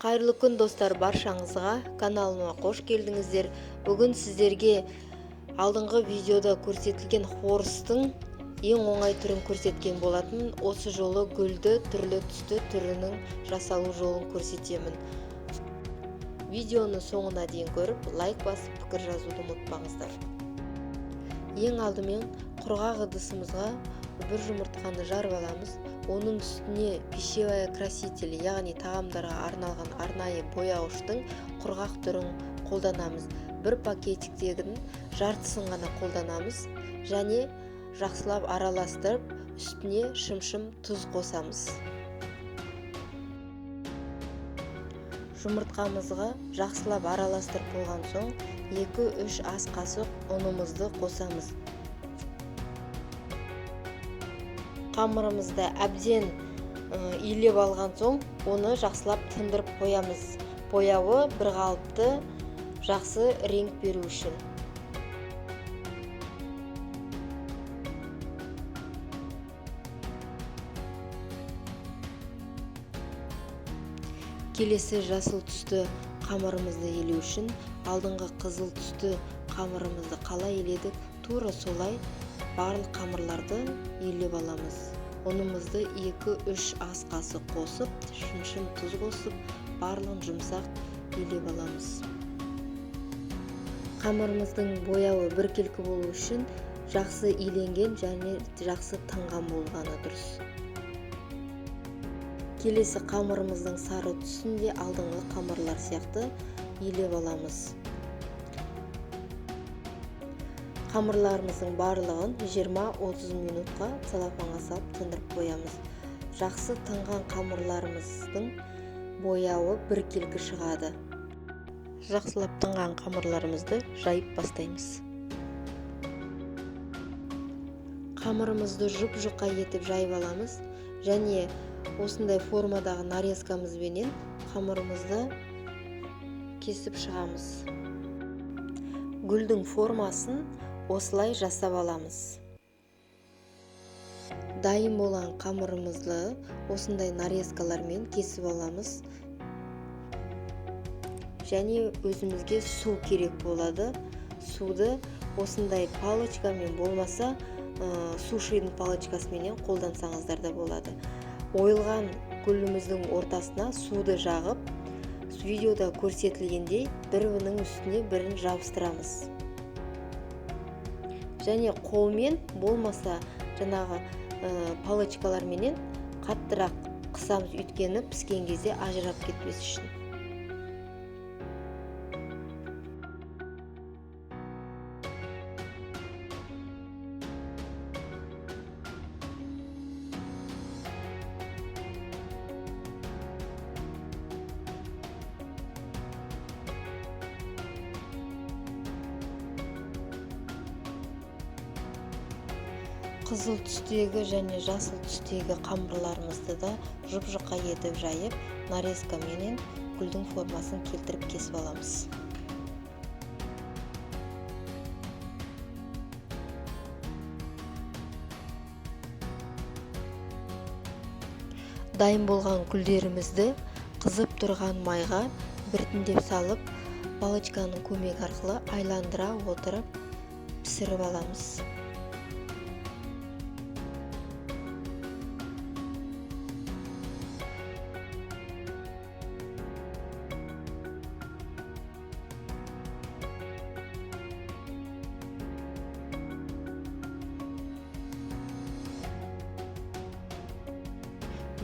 Қайырлы күн достар, баршаңызға каналыма қош келдіңіздер. Бүгін сіздерге алдыңғы видеода көрсетілген хорстың ең оңай түрін көрсеткен болатын. Осы жолы гүлді түрлі түсті түрінің жасалу жолын көрсетемін. Видеоны соңына дейін көріп, лайк басып, пікір жазуды ұмытпаңыздар. Ең алдымен құрғақ ыдысымызға бір жұмыртқаны жарып аламыз. Оның үстіне пищевая краситель, яғни тағамдарға арналған арнайы бояғыштың құрғақ түрін қолданамыз. Бір пакетиктегінің жартысын ғана қолданамыз және жақсылап араластырып, үстіне шым-шым тұз қосамыз. Жұмыртқамызға жақсылап араластырып болған соң 2-3 ас қасық ұнымызды қосамыз. Қамырымызды әбден илеп алған соң, оны жақсылап тындырып қоямыз. Бояуы бір қалыпты жақсы реңк беру үшін. Келесі жасыл түсті қамырымызды елеу үшін алдыңғы қызыл түсті қамырымызды қалай еледік, тура солай барлық қамырларды елеп аламыз. Ұнымызды 2-3 ас қасық қосып, шым-шым тұз қосып, барлығын жұмсақ елеп аламыз. Қамырымыздың бояуы біркелкі болу үшін жақсы иленген және жақсы тынған болғаны дұрыс. Келесі қамырымыздың сары түсін де алдыңғы қамырлар сияқты елеп аламыз. Қамырларымыздың барлығын 20-30 минутқа целлофанға салып тындырып қоямыз. Жақсы тынған қамырларымыздың бояуы біркелкі шығады. Жақсылап тынған қамырларымызды жайып бастаймыз. Қамырымызды жұп-жұқа етіп жайып аламыз және осындай формадағы нарезкамызбенен қамырымызды кесіп шығамыз. Гүлдің формасын осылай жасап аламыз. Дайын болған қамырымызды осындай нарезкалармен кесіп аламыз. Және өзімізге су керек болады. Суды осындай палочкамен болмаса, сушидің палочкасымен қолдансаңыздар да болады. Ойылған гүліміздің ортасына суды жағып, видеода көрсетілгендей бірінің үстіне бірін жабыстырамыз. Және қолмен болмаса жаңағы палочкаларменен қаттырақ қысамыз, өйткені піскен кезде ажырап кетпес үшін. Қызыл түстегі және жасыл түстегі қамырларымызды да жұп-жұқа етіп жайып, нарезкаменен гүлдің формасын келтіріп кесіп аламыз. Дайын болған гүлдерімізді қызып тұрған майға біртіндеп салып, палочканың көмегі арқылы айландыра отырып пісіріп аламыз.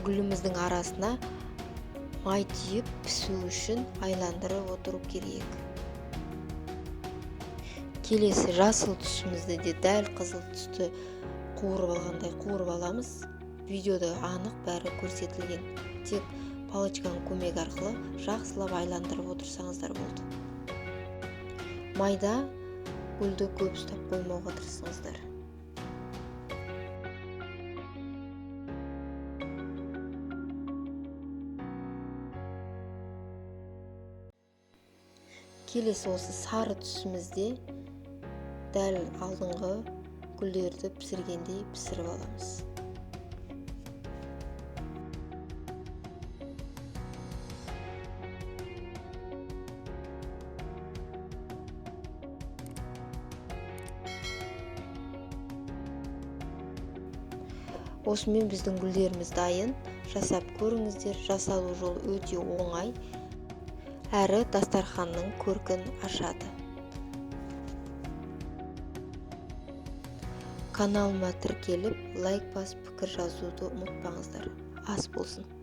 Гүліміздің арасына май түйіп пісу үшін айландырып отыру керек. Келесі жасыл түсімізді де дәл қызыл түсті қуырып алғандай қуырып аламыз. Видеода анық бәрі көрсетілген. Тек палочканың көмегі арқылы жақсылап айландырып отырсаңыздар болды. Майда гүлді көп ұстап қоймауға тырысыңыздар. Келесі осы сары түсімізде дәл алдыңғы гүлдерді пісіргендей пісіріп аламыз. Осымен біздің гүлдеріміз дайын. Жасап көріңіздер. Жасалу жолы өте оңай әрі дастарханның көркін ашады. Каналыма тіркеліп, лайк басып, пікір жазуды ұмытпаңыздар. Ас болсын.